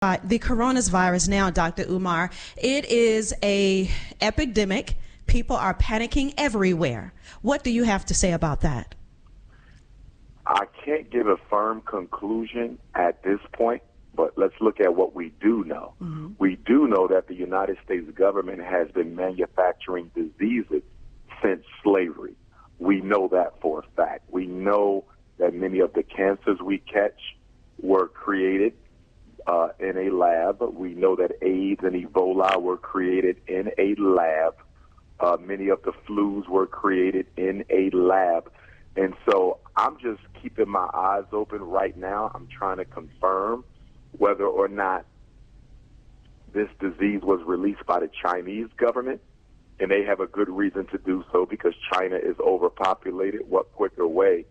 The coronavirus now, Dr. Umar, it is a epidemic. People are panicking everywhere. What do you have to say about that? I can't give a firm conclusion at this point, but let's look at what we do know. Mm-hmm. We do know that the United States government has been manufacturing diseases since slavery. We know that for a fact. We know that many of the cancers we catch were created in a lab. We know that AIDS and Ebola were created in a lab. Many of the flus were created in a lab. And so I'm just keeping my eyes open right now. I'm trying to confirm whether or not this disease was released by the Chinese government, and they have a good reason to do so because China is overpopulated. What quicker way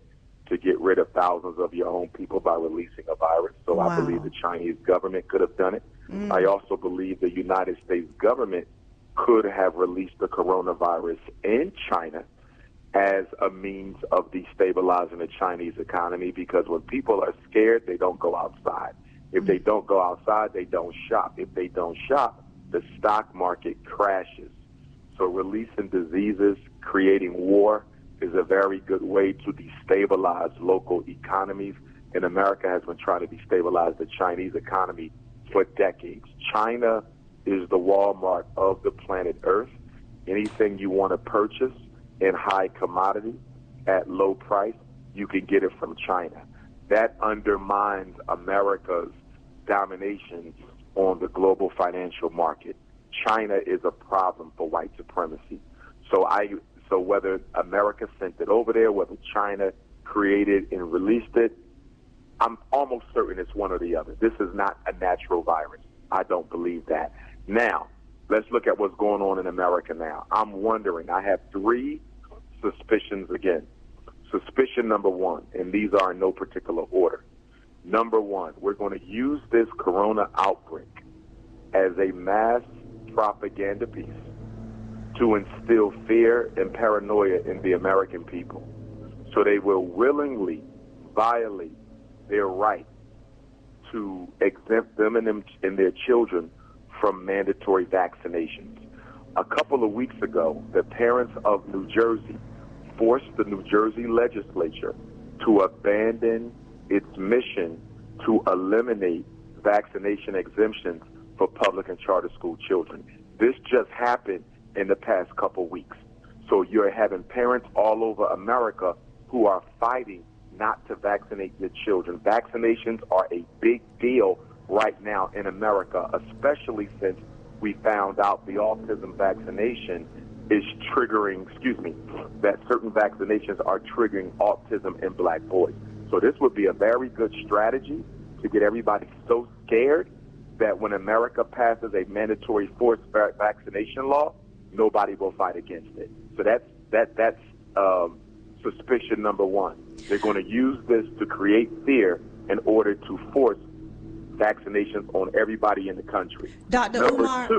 to get rid of thousands of your own people by releasing a virus? So wow. I believe the Chinese government could have done it. I also believe the United States government could have released the coronavirus in China as a means of destabilizing the Chinese economy, because when people are scared, they don't go outside. If they don't go outside, they don't shop. If they don't shop, the stock market crashes. So releasing diseases, creating war is a very good way to destabilize local economies. And America has been trying to destabilize the Chinese economy for decades. China is the Walmart of the planet Earth. Anything you want to purchase in high commodity at low price, you can get it from China. That undermines America's domination on the global financial market. China is a problem for white supremacy. So whether America sent it over there, whether China created and released it, I'm almost certain it's one or the other. This is not a natural virus. I don't believe that. Now, let's look at what's going on in America now. I'm wondering, I have three suspicions again. Suspicion number one, and these are in no particular order. Number one, we're going to use this corona outbreak as a mass propaganda piece to instill fear and paranoia in the American people. So they will willingly violate their right to exempt them and their children from mandatory vaccinations. A couple of weeks ago, the parents of New Jersey forced the New Jersey legislature to abandon its mission to eliminate vaccination exemptions for public and charter school children. This just happened in the past couple weeks. So you're having parents all over America who are fighting not to vaccinate their children. Vaccinations are a big deal right now in America, especially since we found out the autism vaccination is triggering, that certain vaccinations are triggering autism in black boys. So this would be a very good strategy to get everybody so scared that when America passes a mandatory forced vaccination law, nobody will fight against it. So that's suspicion number one. They're going to use this to create fear in order to force vaccinations on everybody in the country. Dr. Umar,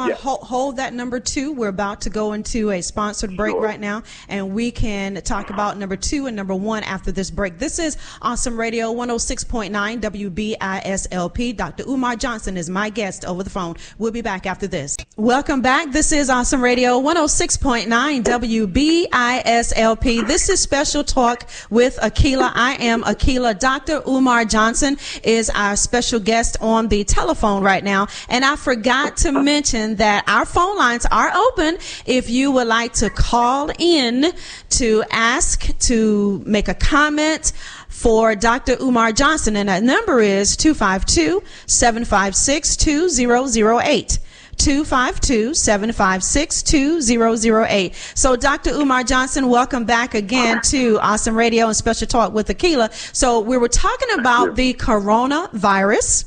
yes. hold that number two. We're about to go into a sponsored break right now, and we can talk about number two and number one after this break. This is Awesome Radio 106.9 WBISLP. Dr. Umar Johnson is my guest over the phone. We'll be back after this. Welcome back. This is Awesome Radio 106.9 WBISLP. This is Special Talk with Akila. I am Akila. Dr. Umar Johnson is our special guest on the telephone right now, and I forgot to mention that our phone lines are open if you would like to call in to ask, to make a comment for Dr. Umar Johnson, and that number is 252-756-2008. 252-756-2008. So Dr. Umar Johnson, welcome back again to Awesome Radio and Special Talk with Akila. So we were talking about the coronavirus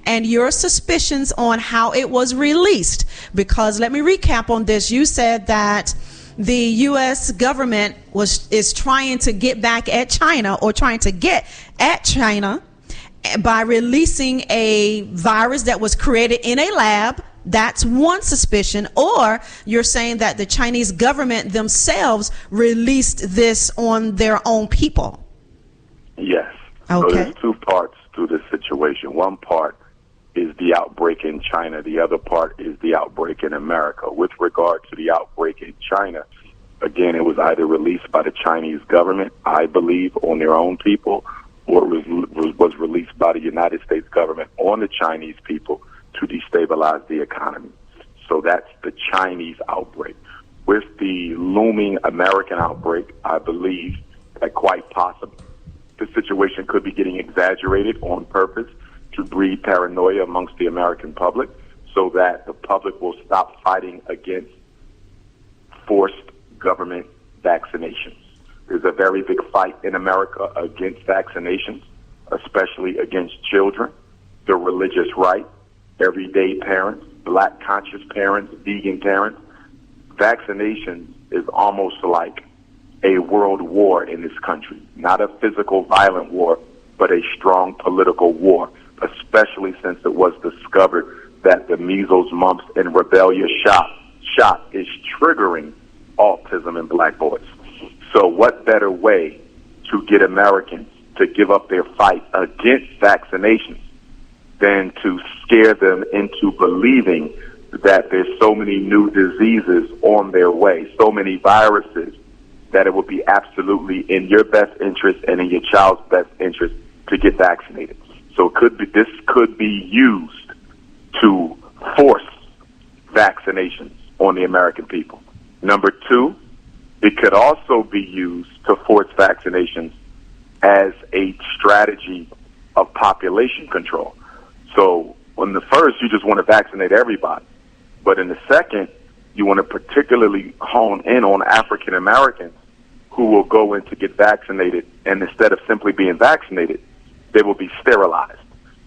and your suspicions on how it was released, because let me recap on this. You said that the U.S. government is trying to get back at China, or trying to get at China by releasing a virus that was created in a lab. That's one suspicion. Or you're saying that the Chinese government themselves released this on their own people. Yes. Okay. So there's two parts to this situation. One part is outbreak in China. The other part is the outbreak in America. With regard to the outbreak in China, again, it was either released by the Chinese government, I believe, on their own people, or it was released by the United States government on the Chinese people to destabilize the economy. So that's the Chinese outbreak. With the looming American outbreak, I believe that quite possibly the situation could be getting exaggerated on purpose to breed paranoia amongst the American public so that the public will stop fighting against forced government vaccinations. There's a very big fight in America against vaccinations, especially against children, the religious right, everyday parents, black conscious parents, vegan parents. Vaccinations is almost like a world war in this country, not a physical violent war, but a strong political war, especially since it was discovered that the measles, mumps, and rubella shot is triggering autism in black boys. So what better way to get Americans to give up their fight against vaccinations than to scare them into believing that there's so many new diseases on their way, so many viruses, that it would be absolutely in your best interest and in your child's best interest to get vaccinated. So this could be used to force vaccinations on the American people. Number two, it could also be used to force vaccinations as a strategy of population control. So on the first, you just want to vaccinate everybody. But in the second, you want to particularly hone in on African Americans who will go in to get vaccinated, and instead of simply being vaccinated, they will be sterilized,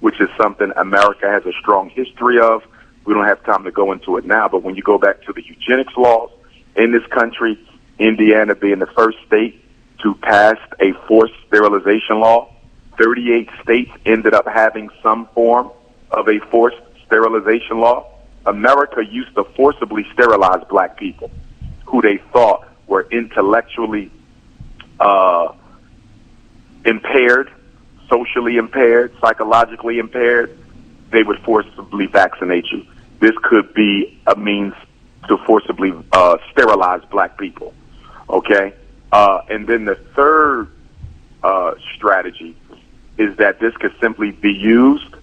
which is something America has a strong history of. We don't have time to go into it now, but when you go back to the eugenics laws in this country, Indiana being the first state to pass a forced sterilization law, 38 states ended up having some form of a forced sterilization law. America used to forcibly sterilize black people who they thought were intellectually impaired, socially impaired, psychologically impaired. They would forcibly vaccinate you. This could be a means to forcibly sterilize black people. Okay? And then the third strategy is that this could simply be used,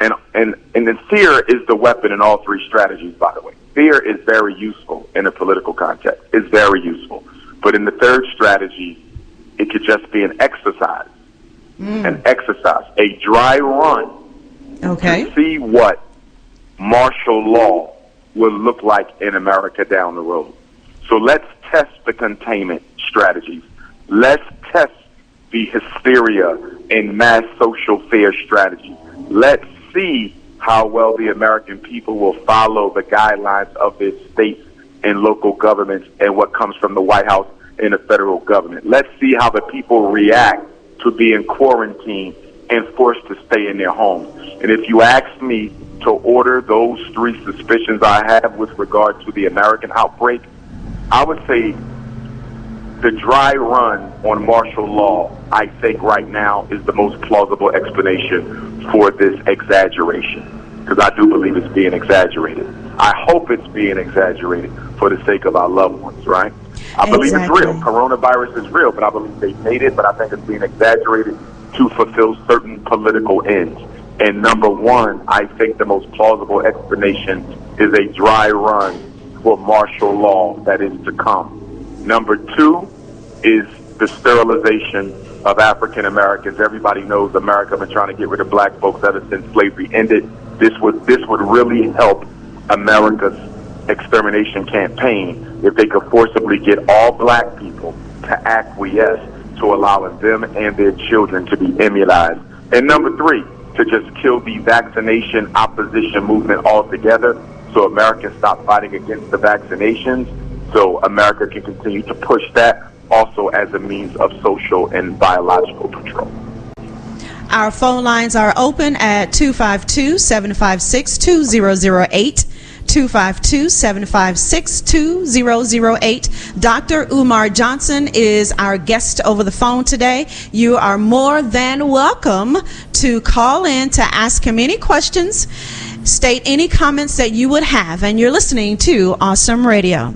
and then fear is the weapon in all three strategies, by the way. Fear is very useful in a political context. It's very useful. But in the third strategy, it could just be an exercise. An exercise, a dry run to see what martial law will look like in America down the road. So let's test the containment strategies. Let's test the hysteria and mass social fear strategy. Let's see how well the American people will follow the guidelines of their states and local governments and what comes from the White House and the federal government. Let's see how the people react to being quarantined and forced to stay in their homes. And if you ask me to order those three suspicions I have with regard to the American outbreak, I would say the dry run on martial law, I think right now, is the most plausible explanation for this exaggeration, because I do believe it's being exaggerated. I hope it's being exaggerated for the sake of our loved ones, right? I believe it's real. Coronavirus is real, but I believe they made it, but I think it's being exaggerated to fulfill certain political ends. And number one, I think the most plausible explanation is a dry run for martial law that is to come. Number two is the sterilization of African Americans. Everybody knows America has been trying to get rid of black folks ever since slavery ended. This would really help America's extermination campaign if they could forcibly get all black people to acquiesce to allowing them and their children to be immunized. And number three, to just kill the vaccination opposition movement altogether so Americans stop fighting against the vaccinations, so America can continue to push that also as a means of social and biological control. Our phone lines are open at 252-756-2008. 252-756-2008. Dr. Umar Johnson is our guest over the phone today. You are more than welcome to call in to ask him any questions. state any comments that you would have. And you're listening to Awesome Radio.